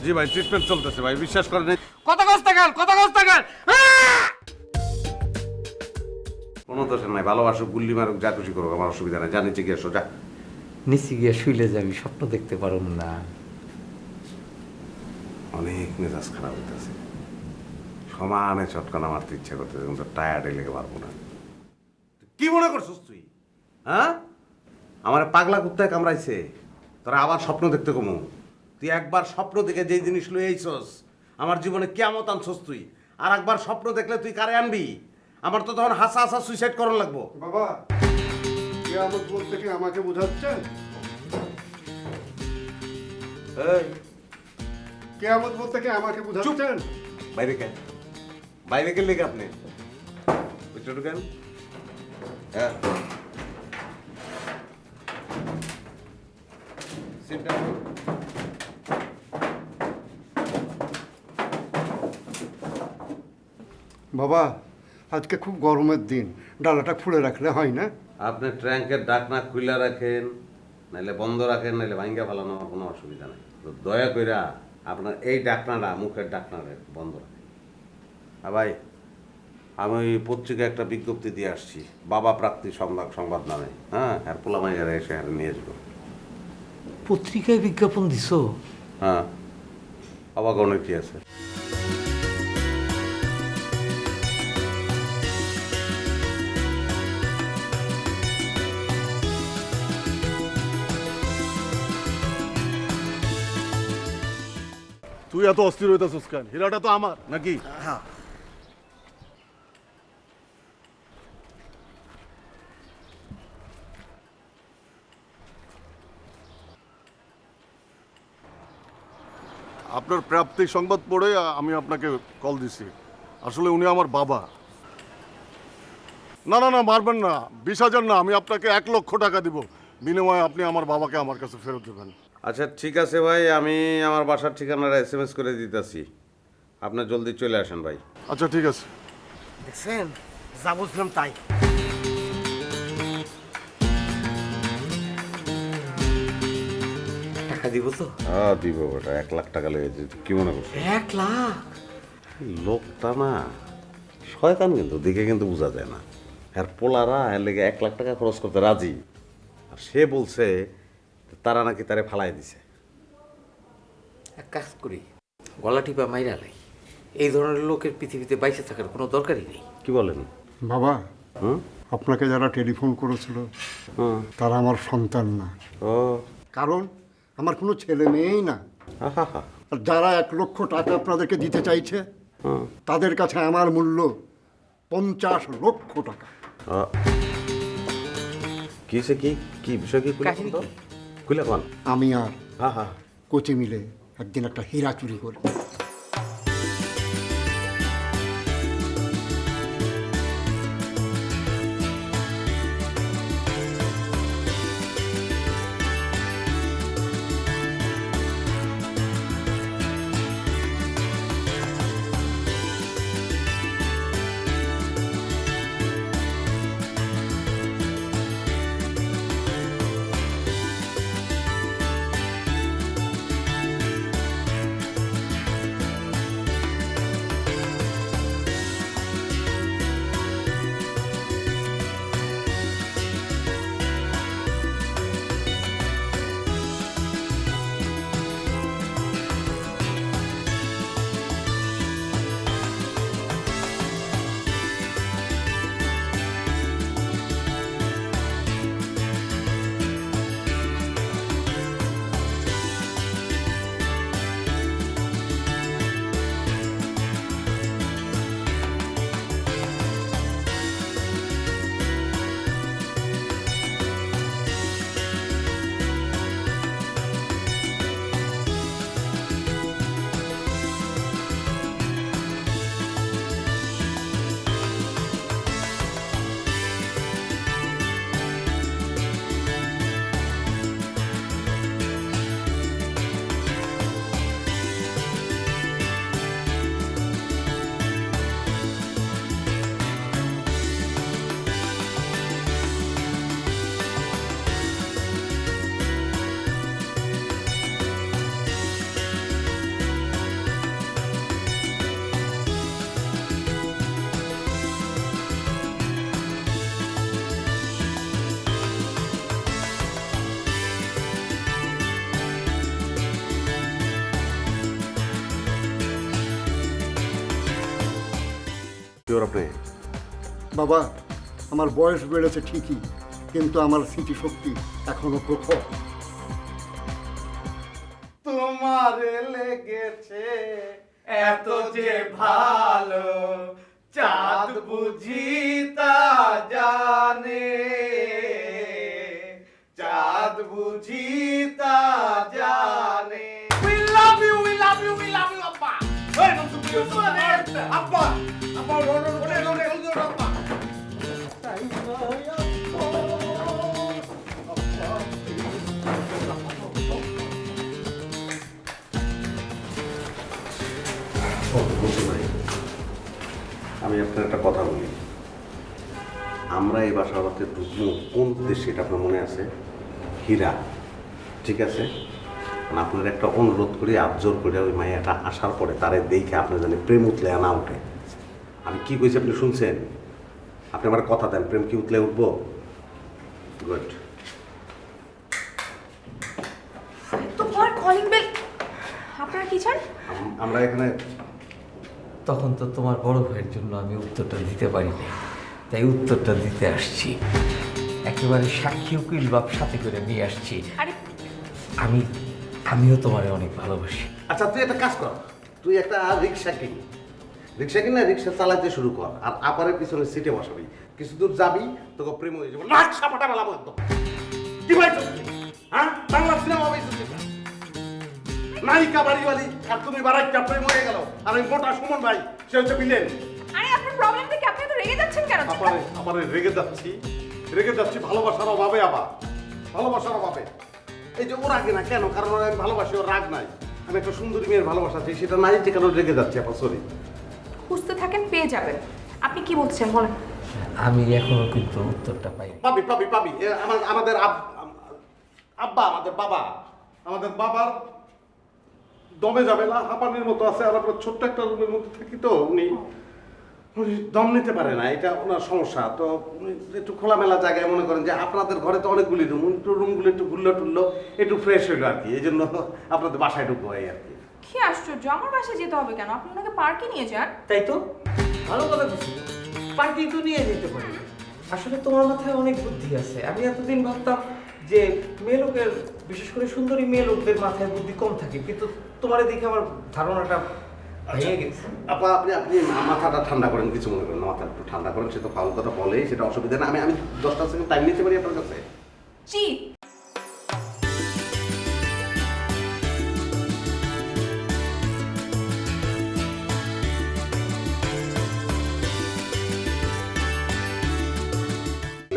জি ভাই ট্রিটমেন্ট চলতেছে ভাই, বিশ্বাস করেন। কত কষ্ট গেল, কত কষ্ট গেল। কোনো দোষ নাই, ভালোবাসুক গুল্লি মারুক যা খুশি করুক, আমার অসুবিধা নাই, জানিছে গিয়ে সোজা। নিচে গিয়ে শুইলে যাবি, স্বপ্ন দেখতে পারো না। অনেক মেজাজ খারাপ হইতেছে, সমানে চটকানা মারতে ইচ্ছা করতেছে, কিন্তু টায়ার্ডে লেগে পারবো না। কি মনে করছিস তুই? হ্যাঁ, আমার পাগলা কুত্তায় কামড়াইছে, তোরা আবার স্বপ্ন দেখতে কমু? তুই একবার স্বপ্ন দেখে যেই জিনিস লই আইছস, আমার জীবনে কেমত আনছস তুই, আর একবার স্বপ্ন দেখলে তুই কারে আনবি? আমার তো তখন হাসা হাসা সুইসাইড করার লাগবো। বাবা, কিয়ামত বলতে কি আমাকে বোঝাচ্ছেন? এই কিয়ামত বলতে কি আমাকে বোঝাচ্ছেন? বাইরে কেন, বাইরে গেলে কি আপনি ঢুকেন? হ্যাঁ, Sit down. বাবা, আজকে খুব গরমের দিন, ডালাটা খুলে রাখলে হয় না? আপনি ট্যাঙ্কের ডাকনা খুলে রাখেন, নাইলে বন্ধ রাখেন, নাইলে ভাঙ্গা ফেলানো, আমার কোনো অসুবিধা নেই। তো দয়া কইরা আপনার এই ডাকনাটা, মুখের ডাকনাটা বন্ধ রাখেন। ভাই, আমি ওই পত্রিকায় একটা বিজ্ঞপ্তি দিয়ে আসছি, বাবা প্রাপ্তি সংবাদ নামে। হ্যাঁ, আর পোলামাইয়ারা এসে আর নিয়ে আসবো। পত্রিকায় বিজ্ঞাপন দিছো? হ্যাঁ, অবাক অনেক কি আছে। তুই এত অস্থির হইতেছিস কেন? হীরাটা তো আমার নাকি? আপনার প্রাপ্তিক সংবাদ পড়ে আমি আপনাকে কল দিছি। আসলে উনি আমার বাবা। না না না, মারবেন না। 20,000 না, আমি আপনাকে 1,00,000 টাকা দিব, বিনিময়ে আপনি আমার বাবাকে আমার কাছে ফেরত দেবেন। আচ্ছা ঠিক আছে ভাই, আমি আমার বাসার ঠিকানাটা SMS করে দিতেছি, আপনার জলদি চলে আসেন ভাই। আচ্ছা ঠিক আছে। দেখছেন, যা বুঝলাম তাই। টাকা দিব তো? হ্যাঁ দিব, ওটা 1,00,000 টাকা লেগেছে। কি মনে করছো? 1,00,000? লোকটা না শয়তান, কিন্তু দেখে কিন্তু বোঝা যায় না। আর পোলারা এর লেগে 1,00,000 টাকা খরচ করতে রাজি, আর সে বলছে তারা নাকি তারে ফালাই দিছে। এক কাজ করি, গলা টিপা মাইরা লাই। এই ধরনের লোকের পৃথিবীতে বাইসে থাকার কোনো দরকারই নেই। কি বলেন? বাবা, হুম আপনাকে যারা টেলিফোন করেছিল হুম তারা আমার সন্তান না। ও কারণ আমার কোনো ছেলে মেয়েই না। আহা হা। আর যারা 1,00,000 টাকা আপনাদেরকে দিতে চাইছে, তাদের কাছে আমার মূল্য 50,00,000 টাকা। কি সে কি কি বিষয় কি কাহিনী কি? খুলে কোন? আমি আর হ্যাঁ হ্যাঁ, কোচে মিলে একদিন একটা হীরা চুরি করি। শিওর আপনি? বাবা, আমার বয়স বেড়েছে ঠিকই, কিন্তু আমার স্মৃতিশক্তি এখনো প্রখর। তোমারে লেগেছে এত যে ভালো, চাঁদ বুঝি তা জানে, চাঁদ বুঝি তা জানে। We love you, we love you, we love you, আব্বা। এই নতুন কিছু না, আব্বা, আব্বা, রোনে, আব্বা। আমি আপনার একটা কথা বলি, আমরা এই বাসাবাড়িতে ঢুকবো কোন উদ্দেশ্যে এটা আপনার মনে আছে? হীরা, ঠিক আছে? মানে আপনার একটা অনুরোধ করি, আবজোর করে ওই মাইয়াটা আসার পরে তারে দেখে আপনার জানি প্রেম উতলে না উঠে। আমি কি কইছি আপনি শুনছেন? আপনি আমার কথা দেন, প্রেম কি উতলে উঠবো? গুড। তোমার কলিং বেল। আপনারা কি চান? আমরা এখানে তখন তো তোমার বড় ভাইয়ের জন্য আমি উত্তরটা দিতে পারিনি, তাই উত্তরটা দিতে আসছি। একেবারে সাক্ষী উকিল বাপ সাথে করে নিয়ে আসছি। আরে আমিও তোমারে অনেক ভালোবাসি। আচ্ছা তুই একটা কাজ কর, তুই একটা রিক্সা কিন, রিক্সা কিনে রিক্সা চালাতে শুরু কর, আর আপারের পিছনে সিটে বসাবি, কিছু দূর যাবি তোকে প্রেম হয়ে যাবে। নাকশা ফাটা মেলাবো একদম। কি ভাই হ্যাঁ, বাংলা সিনেমা হবে নায়িকা বাড়িওয়ালি, আর তুমি বারাইটা প্রেম হয়ে গেল, আর ওই মোটা সুমন ভাই সে হচ্ছে ভিলেন। আরে আপনার প্রবলেমটা কি? আপনি তো রেগে যাচ্ছেন কেন? আপারে রেগে যাচ্ছি ভালোবাসার অভাবে। আবার ভালোবাসার অভাবে এই যে ও রাগে না কেন? কারণ ওর আমি ভালোবাসি, ওর রাগ নাই। আমি একটা সুন্দরী মেয়ের ভালোবাসা চাই, সেটা নাই যে কারণ রেগে যাচ্ছে। আপা সরি। খুঁজতে থাকেন, পেয়ে যাবেন। আপনি কি বলছেন বলেন? আমি এখনো কিন্তু উত্তরটা পাইনি। পাবি আমাদের আব্বা, আমাদের বাবার দমে যাবে না, হাঁপানির মতো আছে, আর আমরা ছোট্ট একটা রুমের মধ্যে থাকি, তো উনি দম নিতে পারে না, এটা ওনার সমস্যা। তো উনি একটু খোলামেলা জায়গায়, মনে করেন যে আপনাদের ঘরে তো অনেকগুলি রুম, একটু রুমগুলো একটু ঘুরলো টুললো, একটু ফ্রেশ হইলো আর কি, এই জন্য আপনাদের বাসায় ঢুকবো এই আর কি। কি আশ্চর্য, আমার বাসায় যেতে হবে কেন? আপনি ওনাকে পার্কে নিয়ে যান। তাই তো ভালো কথা বলছি, পার্টি তো নিয়ে যেতে পারি। আসলে তোমার মাথায় অনেক বুদ্ধি আছে। আমি এতদিন ভাবতাম যে মেয়ে লোকের, বিশেষ করে সুন্দরী মেয়ে লোকদের মাথায় বুদ্ধি কম থাকে, কিন্তু তোমার দেখে আমার ধারণাটা ভেঙে গেছে। আপা আপনি মাথাটা ঠান্ডা করেন, কিছু মনে করেন না, মাথা একটু ঠান্ডা করেন। সে তো ফাউল কথা বলে, সেটা অসুবিধা না। আমি 10টা সেকেন্ড টাইম নিতে পারি আপনার কাছে? জি।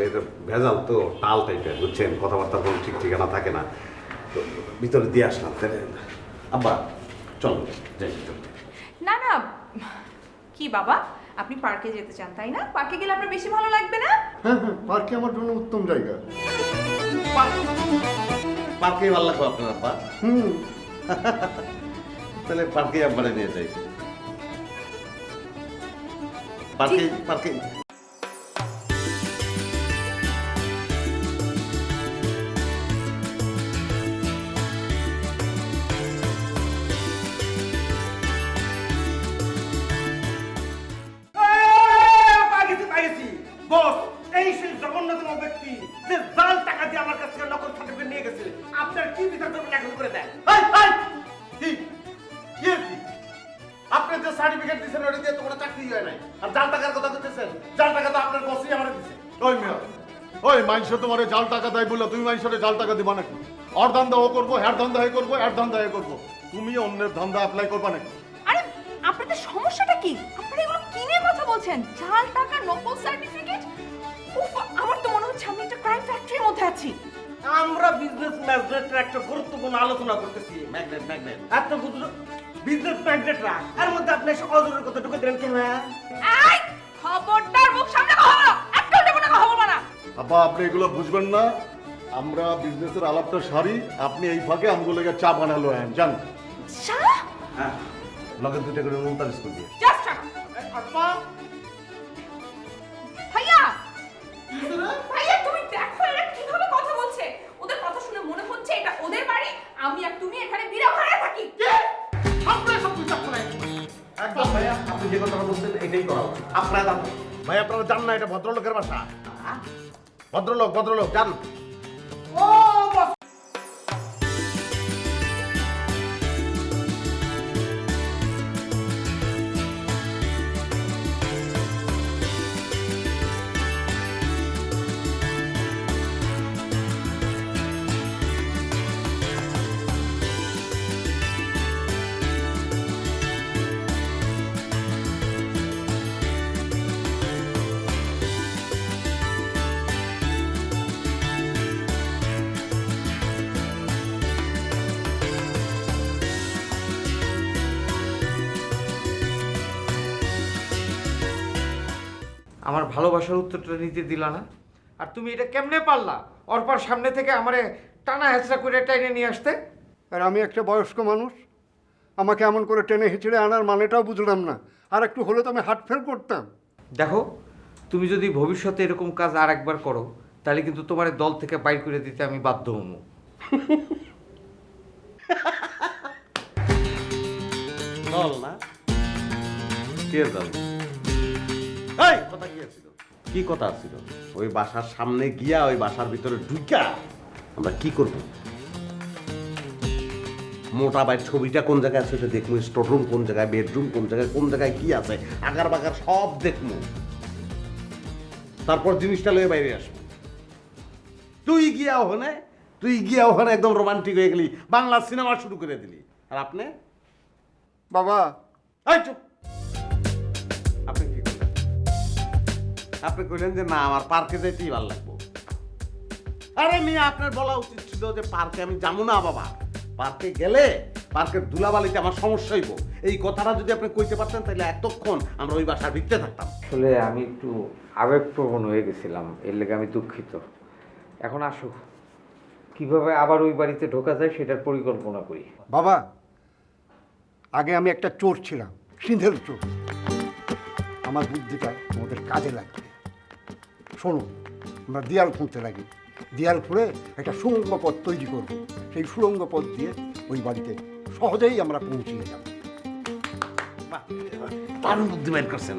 এটা ভেজাল তো, টাল টাইপের, বুঝছেন, কথাবার্তা কোনো ঠিক ঠিকানা থাকে না, তো ভিতরে দিয়ে আসলাম। তাহলে আব্বা চলো যাই ভিতরে। না না, কি বাবা, আপনি পার্কে যেতে চান তাই না? পার্কে গেলে আপনার বেশি ভালো লাগবে না? হ্যাঁ, পার্কে আমার জন্য উত্তম জায়গা। পার্কে ভালো লাগবে আপনার আব্বা? তাহলে পার্কে আব্বারে নিয়ে যাই। পার্কে বস, এই সেই জগন্নাথ ব্যক্তি যে জাল টাকা দিয়ে আমার কাছ থেকে নকল সার্টিফিকেট নিয়ে গেছে, আপনার কি বিচার করবেন এখন করে দেন। আপনি যে সার্টিফিকেট দিচ্ছেন ওটা দিয়ে তো কোনো চাকরি হয় নাই, আর জাল টাকার কথা বলতেছেন, জাল টাকা তো আপনার বসই আমার দিচ্ছে। ওই মিয়া, ওই মাইনসে তোমারে জাল টাকা দেয় বললে তুমি মাইনসে জাল টাকা দিবা নাকি? ওর ধান্দা ও করবো, হ্যার ধান্দা হে করবো, এর ধান্দা হে করবো। তুমি অন্যের ধান্দা অ্যাপ্লাই করবা নাকি? আরে আপনাদের সমস্যাটা কি? আপনারা এগুলো কি নিয়ে কথা বলছেন? জাল টাকা, নকল সার্টিফিকেট? উফ, আমার তো মনে হচ্ছে আমি একটা ক্রাইম ফ্যাক্টরির মধ্যে আছি। আমরা বিজনেস ম্যাগনেটের একটা গুরুত্বপূর্ণ আলোচনা করতেছি। ম্যাগনেট এত বিজনেস ম্যাগনেটরা এর মধ্যে আপনি অজরের কথা ঢুকে দিলেন কেন? এই খবরদার মুখ সামনে কথা বলো, একদম দেব না, কথা বলবো না। আপা আপনি এগুলো বুঝবেন না, আমরা বিজনেসের আলাপটা সারি, আপনি এই ফাঁকে আমগুলোকে চা বানালো জান। চা? হ্যাঁ, লগে 2টা করে মুলতান স্কুল দিয়ে। জাস্ট চা। আপা ভাইয়া, ভাইয়া তুমি দেখো এরা কিভাবে কথা বলছে। ওদের কথা শুনে মনে হচ্ছে এটা ওদের বাড়ি, আমি আর তুমি এখানে বিনা ভাড়ায় থাকি। আপনারা সব বুঝতে পারেন একদম ভাইয়া, আপনি যে কথাটা বলছেন এটাই করা উচিত। আপনারা যান ভাই, আপনারা যান না, এটা ভদ্রলোকের বাসা। ভদ্রলোক ভদ্রলোক যান। আমার ভালোবাসার উত্তরটা নিতে দিলা না, আর তুমি এটা কেমনে পারলা অর্পার সামনে থেকে আমারে টানা হেঁচড়া করে টাইনে নিয়ে আসতে? আর আমি একটা বয়স্ক মানুষ, আমাকে এমন করে টেনে হেঁচড়ে আনার মানেটাও বুঝলাম না। আর একটু হলে তো আমি হার্ট ফেল করতাম। দেখো, তুমি যদি ভবিষ্যতে এরকম কাজ আর একবার করো তাহলে কিন্তু তোমার দল থেকে বাইর করে দিতে আমি বাধ্য হবো। দল না, কে দল? এই কথা কি ছিল? কি কথা ছিল? ওই বাসার সামনে গিয়া ওই বাসার ভিতরে ঢুকা আমরা কি করব? মোটা ভাই ছবিটা কোন জায়গায় আছে সেটা দেখবো, স্টোররুম কোন জায়গায়, বেডরুম কোন জায়গায়, কোন জায়গায় কি আছে, আগার বাগার সব দেখবো। তারপর জিনিসটা লয়ে বাইরে আসবো। তুই গিয়া ওখানে একদম রোমান্টিক হয়ে গেলি, বাংলা সিনেমা শুরু করে দিলি। আর আপনি বাবা, এই চুপ! আপনি কি করলেন? আপনি কইলেন যে না, আমার পার্কে যেতেই ভালো লাগবো। আরে মেয়ে, আপনার বলা উচিত ছিল যে পার্কে আমি যাবো না বাবা। পার্কে গেলে পার্কের ধুলাবালিতে আমার সমস্যা হইব। এই কথাটা যদি আপনি কইতে পারতেন তাহলে এতক্ষণ আমরা ওই বাসার ভিতরে থাকতাম। আসলে আমি একটু আবেগপ্রবণ হয়ে গেছিলাম, এর লেগে আমি দুঃখিত। এখন আসো, কিভাবে আবার ওই বাড়িতে ঢোকা যায় সেটার পরিকল্পনা করি। বাবা, আগে আমি একটা চোর ছিলাম, সিঁধের চোর। আমার বুদ্ধিটা আমাদের কাজে লাগবে। শোনো, আমরা দেয়াল খুঁড়তে লাগি। দেয়াল খুঁড়ে একটা সুড়ঙ্গ পথ তৈরি করব। সেই সুড়ঙ্গ পথ দিয়ে ওই বাড়িতে সহজেই আমরা পৌঁছিয়ে যাব। বাহ, দারুণ বুদ্ধি বের করছেন,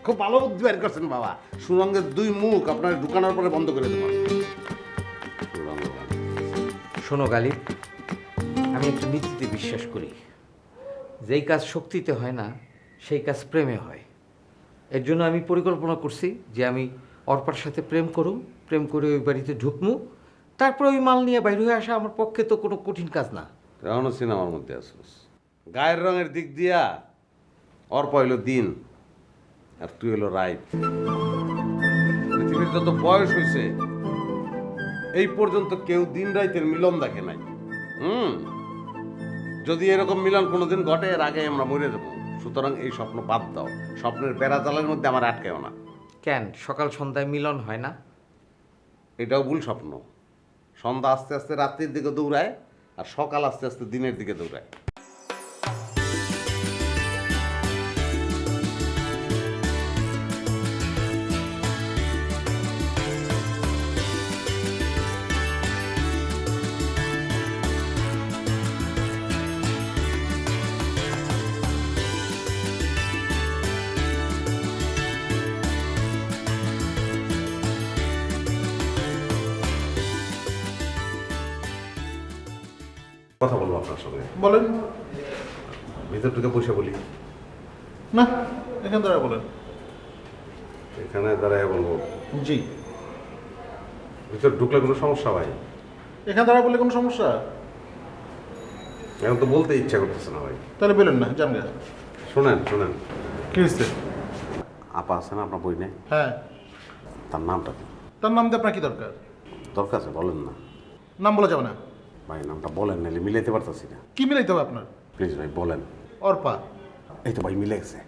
খুব ভালো বুদ্ধি বের করছেন বাবা। সুরঙ্গের দুই মুখ আপনার ঢুকানোর পরে বন্ধ করে দেবো। শোনো গালিব, আমি একটা নীতিতে বিশ্বাস করি, যেই কাজ শক্তিতে হয় না সেই কাজ প্রেমে হয়। এর জন্য আমি পরিকল্পনা করছি যে আমি অর্পার সাথে প্রেম করুম, প্রেম করে ওই বাড়িতে ঢুকমু, তারপর ওই মাল নিয়ে বাইরে হয়ে আসা আমার পক্ষে তো কোনো কঠিন কাজ না। এখনো সিনেমার মধ্যে আসছিস। গায়ের রঙের দিক দিয়া অর্প হইল দিন আর তুই হইল রাইত। পৃথিবীর যত বয়স হয়েছে এই পর্যন্ত কেউ দিন রাইতের মিলন দেখে নাই। যদি এরকম মিলন কোনোদিন ঘটে, এর আগে আমরা মরে যাবো। সুতরাং এই স্বপ্ন বাদ দাও, স্বপ্নের বেড়া জালের মধ্যে আমার আটকেও না। কেন সকাল সন্ধ্যায় মিলন হয় না? এটাও ভুল স্বপ্ন। সন্ধ্যা আস্তে আস্তে রাত্রির দিকে দৌড়ায়, আর সকাল আস্তে আস্তে দিনের দিকে দৌড়ায়। কথা বলবো আপনার সঙ্গে। বলেন। ভিতর ঢুকে বসে বলি? না, এখান দ্বারা বলেন। এখানে দাঁড়ায় বলবো? জি। ভিতর ঢুকলে কোনো সমস্যা ভাই? এখান দ্বারা বললে কোনো সমস্যা? এখন তো বলতে ইচ্ছা করতেছে না ভাই। তাহলে বলেন না, জান গা। শোনেন কি হচ্ছে? আপা আছে না আপনার বই নেই? হ্যাঁ। তার নামটা কি? তার নাম দিয়ে আপনার কি দরকার? দরকার আছে, বলেন না নাম বলা যাবে না ভাই। নামটা বলেন, নাহলে মিলাইতে পারতেছি না। কি মিলাইতে হবে আপনার? প্লিজ ভাই বলেন। অর্পা। এই তো ভাই মিলে গেছে।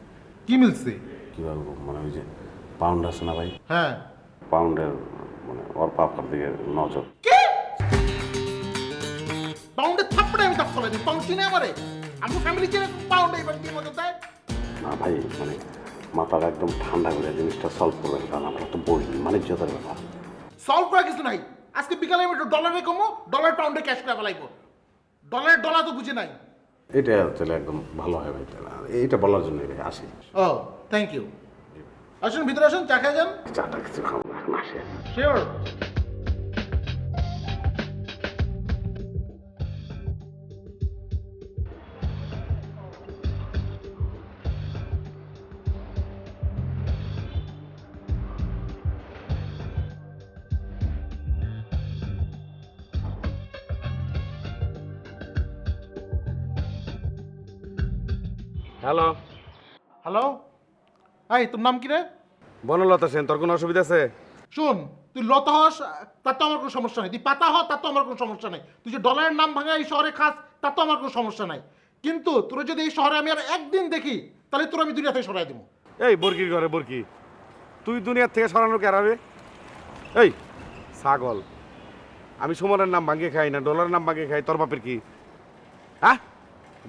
কি মিলছে? কীভাবে মানে ওই যে পাউন্ড আছে না ভাই, হ্যাঁ। পাউন্ডের মানে অর্পা আপনার দিকে নজর। পাউন্ডে থাপ্পড়ে আমি তাপ ফেলাইনি। পাউন্ড চিনে আমারে? আমার ফ্যামিলি চিনে পাউন্ডে এবার কি মজা দেয়? না ভাই, মানে মাথাটা একদম ঠান্ডা করে জিনিসটা সলভ করবেন, কারণ আমার তো বই মানিজ্যতার ব্যাপার। সলভ করা কিছু নাই। আজকে বিকালে আমি একটু ডলারে কমো, ডলার পাউন্ডে ক্যাশ করে ফেলাইবো। ডলার তো বুঝে নাই। এটা তাহলে একদম ভালো হয় ভাই। এইটা বলার জন্য ভাই আসি। ও থ্যাংক ইউ। আসুন ভিতরে আসুন, চা খেয়ে যান। চাটা কিছু খাবো না মাসে। শিওর। হ্যালো, হ্যালো, এই তোর নাম কি রে? বনলতা সেন, তোর কোনো অসুবিধা আছে? শোন, তুই লতা হস তার তো আমার কোনো সমস্যা নেই, তুই পাতা হ তার তো আমার কোনো সমস্যা নেই, তুই যে ডলারের নাম ভাঙা এই শহরে খাস তার তো আমার কোনো সমস্যা নাই, কিন্তু তোর যদি এই শহরে আমি আর একদিন দেখি তাহলে তোর আমি দুনিয়া থেকে সরাই দেবো। এই বরকির ঘরে বরকি, তুই দুনিয়ার থেকে সরানো কে হারাবে? এই ছাগল, আমি সুমনের নাম ভাঙিয়ে খাই না, ডলারের নাম ভাঙিয়ে খাই, তোর বাপের কি? হ্যাঁ,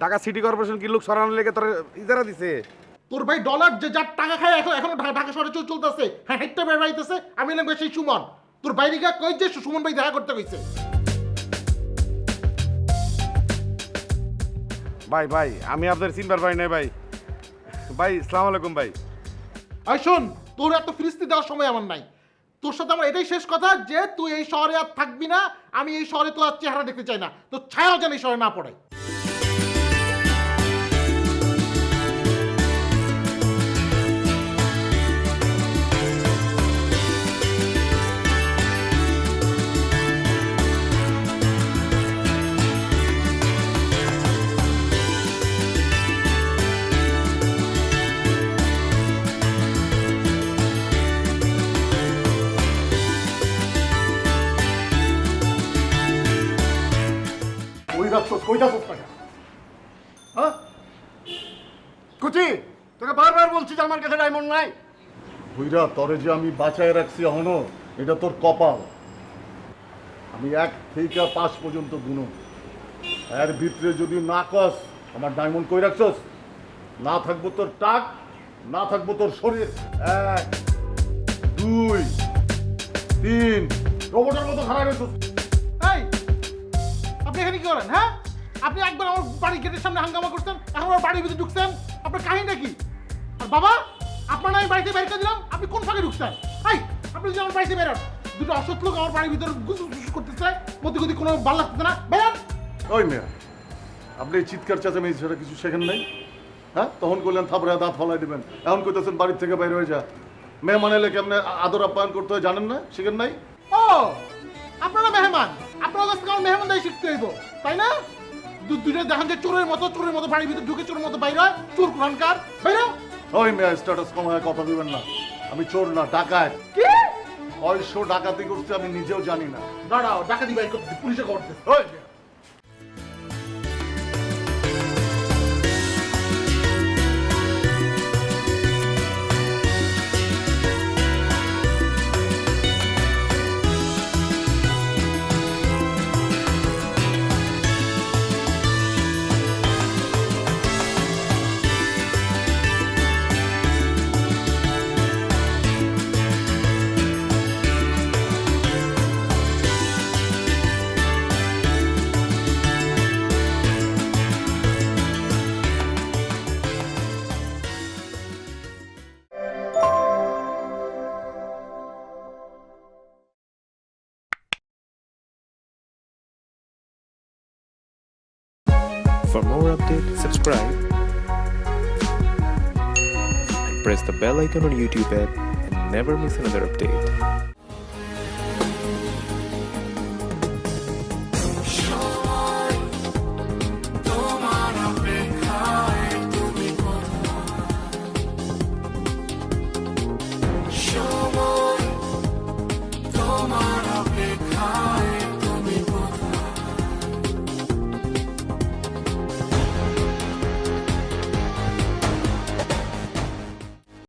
ঢাকা সিটি কর্পোরেশন কি লোক সরানোর লেগে তোর ইজারা দিছে? তোর ভাই ডলার যে যার টাকা খায় এখনো ঢাকা শহরে চলতেছে, হ্যাঁ হেঁটে বেড়াইতেছে, আমি লাগবে সেই সুমন। তোর বাইরে গা কই যে সুমন ভাই দেখা করতে কইছে। ভাই ভাই, আমি আপনার চিনবার পাই নাই ভাই। ভাই আসসালামু আলাইকুম ভাই। আর শোন, তোর এত ফিরিস্তি দেওয়ার সময় আমার নাই, তোর সাথে আমার এটাই শেষ কথা যে তুই এই শহরে আর থাকবি না, আমি এই শহরে তোর আর চেহারা দেখতে চাই না, তোর ছায়াও যেন এই শহরে না পড়ে। কই রাখছস, কই যাচ্ছস টাকা? হ্যাঁ কুচি, তোকে বারবার বলছি যে আমার কাছে ডায়মন্ড নাই। ভুইরা, তরে যে আমি বাঁচায় রাখছি এখনো, এটা তোর কপাল। আমি 1 থেকে 5 পর্যন্ত গুনো, এর ভিতরে যদি না কস আমার ডায়মন্ড কই রাখছস, না থাকবো তোর টাক, না থাকবো তোর শরীর। 1 2 3, রোবটের মতো খারাপ হয়েছিস। এই, আপনি এখানে কি করেন? হ্যাঁ, আপনি একবার আমার বাড়ি গেটের সামনে হাঙ্গামা করছেন, এখন আমার বাড়ির ভিতরে ঢুকছেন, আপনার কাহিনীটা কি? আর বাবা, আপনার আমি বাড়িতে বের করে দিলাম, আপনি কোন ফাঁকে ঢুকছেন? এই, আপনি যদি আমার বাড়িতে বেরোন, দুটো অসৎ লোক আমার বাড়ির ভিতরে গুসুস করতেছে, মধ্যে গতি কোনো ভালো লাগতেছে না, বেরোন। ওই মেয়া, আপনি এই চিৎকার চেঁচামেচি সেটা কিছু শেখেন নাই? হ্যাঁ, তখন করলেন থাপড়ে দাঁত ফলাই দিবেন, এখন কইতেছেন বাড়ির থেকে বাইরে হয়ে যা। মেহমান এলে কেমনে আদর আপ্যায়ন করতে হয় জানেন না, শিখেন নাই? ও, আপনারা মেহমান, আপনার কাছ থেকে আমার মেহমানদারি শিখতে হইব, তাই না? দুটো দেখেন যে চোরের মতো বাড়ির ভিতরে ঢুকে চোরের মতো বাইরে হয়, চোর কোরআনকার, বাইরে। ওই মেয়া, স্ট্যাটাস কমায় কথা দিবেন না। আমি চোর না, ডাকাত। কি? 600 ডাকাতি করছে আমি নিজেও জানি না। দাঁড়াও, ডাকাতি বাইর করতে পুলিশে খবর দিতে। ওই মেয়া, For more updates, subscribe and press the bell icon on YouTube app and never miss another update. তোমার অপেক্ষায়